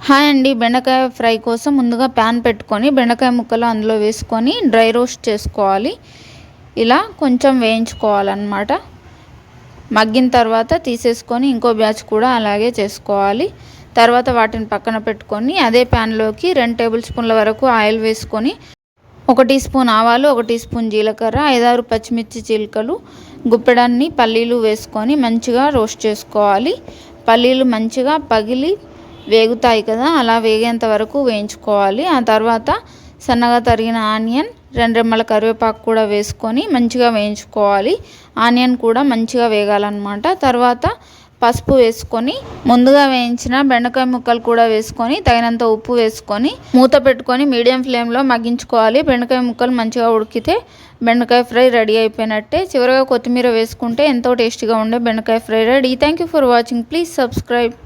Hi అండి. బెండకాయ fry కోసం ముందుగా ప్యాన్ పెట్టుకొని బెండకాయ ముక్కలు అందులో వేసుకొని డ్రై రోస్ట్ చేసుకోవాలి. ఇలా కొంచెం వేయించుకోవాలన్నమాట. మగ్గిన తర్వాత తీసేసుకొని ఇంకో బ్యాచ్ కూడా అలాగే చేసుకోవాలి. తర్వాత వాటిని పక్కన పెట్టుకొని అదే ప్యాన్లోకి 2 టేబుల్ స్పూన్ల వరకు ఆయిల్ వేసుకొని 1 టీ స్పూన్ ఆవాలు, 1 టీ స్పూన్ జీలకర్ర, 5-6 పచ్చిమిర్చి చీలికలు, గుప్పెడన్ని పల్లీలు వేసుకొని మంచిగా రోస్ట్ చేసుకోవాలి. పల్లీలు మంచిగా పగిలి వేగుతాయి కదా, అలా వేగేంత వరకు వేయించుకోవాలి. ఆ తర్వాత సన్నగా తరిగిన ఆనియన్, 2 రెమ్మల కరివేపాకు కూడా వేసుకొని మంచిగా వేయించుకోవాలి. ఆనియన్ కూడా మంచిగా వేగాలన్నమాట. తర్వాత పసుపు వేసుకొని ముందుగా వేయించిన బెండకాయ ముక్కలు కూడా వేసుకొని తగినంత ఉప్పు వేసుకొని మూత పెట్టుకొని మీడియం ఫ్లేమ్లో మగ్గించుకోవాలి. బెండకాయ ముక్కలు మంచిగా ఉడికితే బెండకాయ ఫ్రై రెడీ అయిపోయినట్టే. చివరిగా కొత్తిమీర వేసుకుంటే ఎంతో టేస్టీగా ఉండే బెండకాయ fry ready. Thank you for watching. Please subscribe.